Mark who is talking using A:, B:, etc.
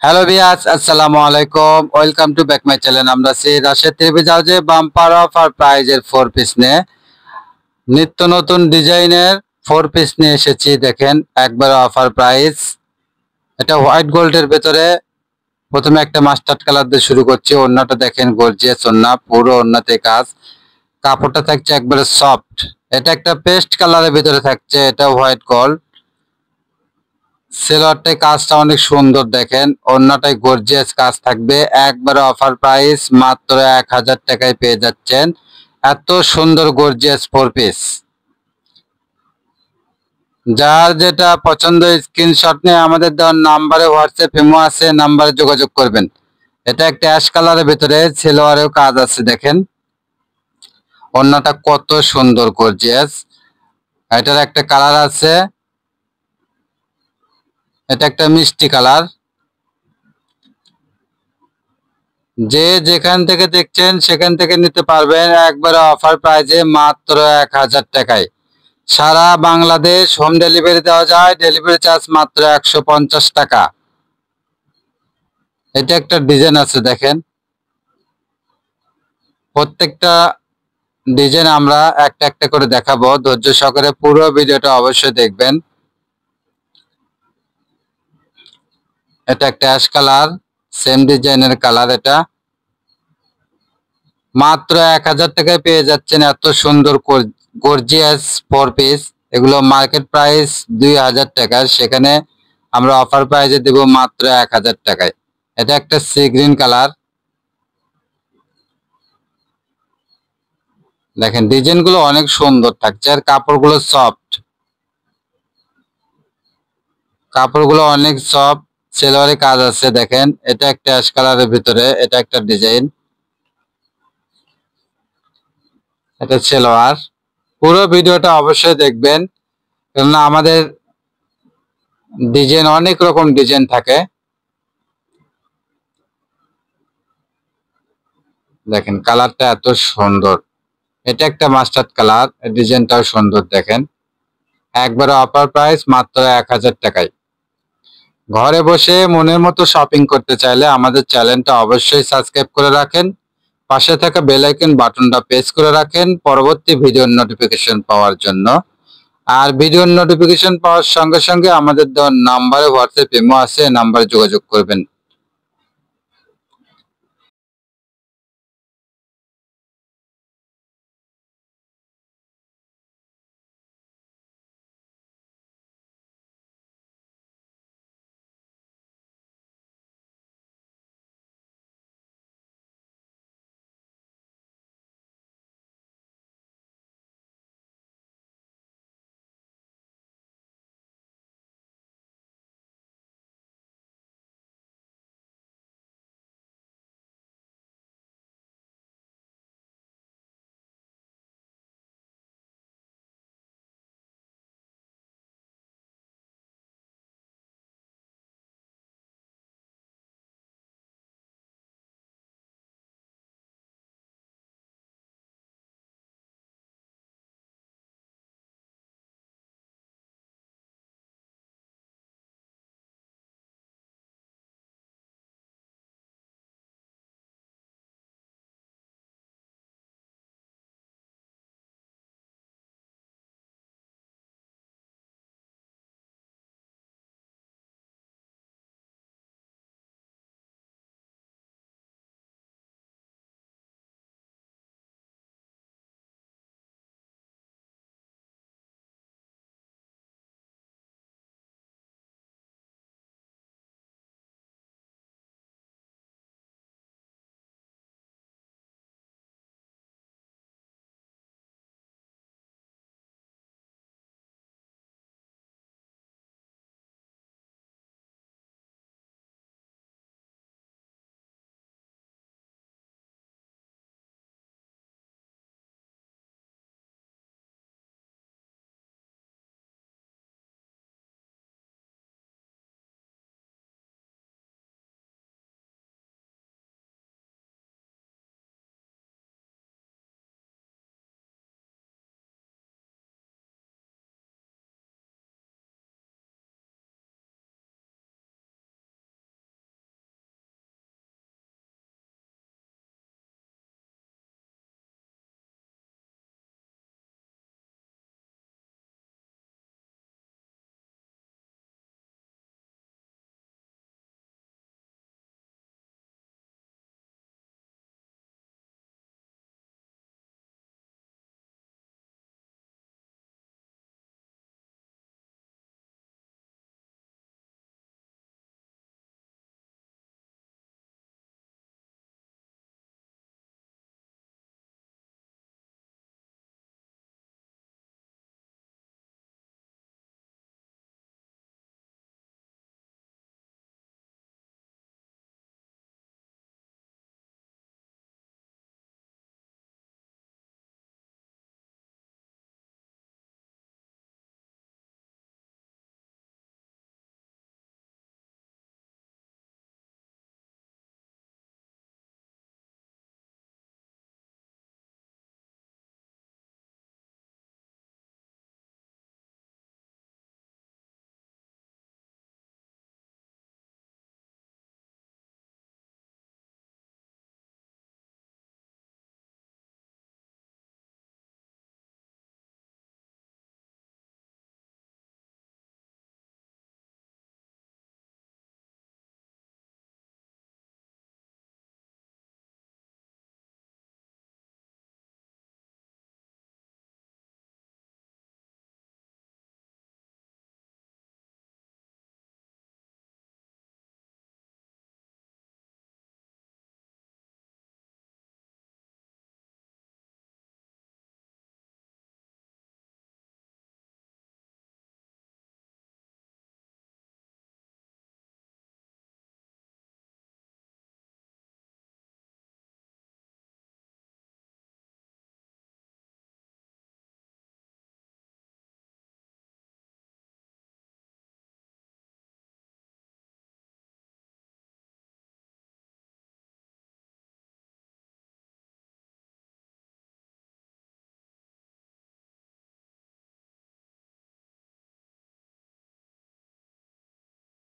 A: Hello viewers, আসসালামু আলাইকুম। Welcome to back my channel. আমরা সেই রাশেদ ত্রিভুজ হাউজে বাম্পার অফার প্রাইজের 4 পিস নিয়ে নিত্য নতুন ডিজাইনের 4 পিস নিয়ে এসেছি। দেখেন একবার অফার প্রাইস। এটা হোয়াইট গোল্ডের ভেতরে প্রথমে একটা মাস্টার্ড কালার দিয়ে শুরু করছি। ওড়নাটা দেখেন গর্জিয়াস ওড়না, পুরো ওড়নাতে কাজ। কাপড়টা থাকছে একবারে সফট। এটা একটা পেস্ট কালারের ভিতরে থাকছে, এটা হোয়াইট গোল্ড। সেলোয়ারটাই কাজটা অনেক সুন্দর, দেখেন ওড়নাটাই গর্জিয়াস কাজ থাকবে। একবারে অফার প্রাইস, মাত্র 1000 টাকায় পেয়ে যাচ্ছেন এত সুন্দর গর্জিয়াস 4 পিস। যার যেটা পছন্দ স্ক্রিনশট নিয়ে আমাদের দেওয়ার নাম্বারে হোয়াটসঅ্যাপ ইমো আছে, নাম্বারে যোগাযোগ করবেন। এটা একটা অ্যাশ কালারের ভিতরে সেলোয়ারেও কাজ আছে, দেখেন ওড়নাটা কত সুন্দর গর্জিয়াস। এটার একটা কালার আছে, এটা একটা মিষ্টি কালার। যে যেখান থেকে দেখছেন সেখান থেকে নিতে পারবেন একবারে অফার প্রাইজে, মাত্র 1000 টাকায়। সারা বাংলাদেশ হোম ডেলিভারি দেওয়া যায়, ডেলিভারি চার্জ মাত্র 150 টাকা। এটা একটা ডিজাইন আছে, দেখেন প্রত্যেকটা ডিজাইন আমরা একটা একটা করে দেখাবো, ধৈর্য সহকারে পুরো ভিডিওটা অবশ্যই দেখবেন। এটা একটা অ্যাশ কালার, সেম ডিজাইনের কালার। এটা মাত্র 1000 টাকায় পেয়ে যাচ্ছেন এত সুন্দর গর্জিয়াস 4 পিস। এগুলো মার্কেট প্রাইস 2000 টাকা, সেখানে আমরা অফার প্রাইজে দেব মাত্র 1000 টাকায়। এটা একটা সি গ্রিন কালার, দেখেন ডিজাইন গুলো অনেক সুন্দর থাকছে আর কাপড়গুলো সফট, কাপড়গুলো অনেক সফট। সেলোয়ারে কাজ আছে, দেখেন এটা একটা অ্যাশ কালারের ভিতরে, এটা একটা ডিজাইন, এটা সেলোয়ার। পুরো ভিডিওটা অবশ্যই দেখবেন, কেননা আমাদের ডিজাইন অনেক রকম ডিজাইন থাকে। দেখেন কালারটা এত সুন্দর, এটা একটা মাস্টার্ড কালার, ডিজাইনটাও সুন্দর। দেখেন একবারে অফার প্রাইস, মাত্র 1000 টাকায়। ঘরে বসে মনের মতো শপিং করতে চাইলে আমাদের চ্যানেলটা অবশ্যই সাবস্ক্রাইব করে রাখেন, পাশে থাকা বেল আইকন বাটনটা প্রেস করে রাখেন পরবর্তী ভিডিওর নোটিফিকেশন পাওয়ার জন্য। আর ভিডিওর নোটিফিকেশন পাওয়ার সঙ্গে সঙ্গে আমাদের দেওয়ার নাম্বারে হোয়াটসঅ্যাপ ইমো আছে, নাম্বারে যোগাযোগ করবেন।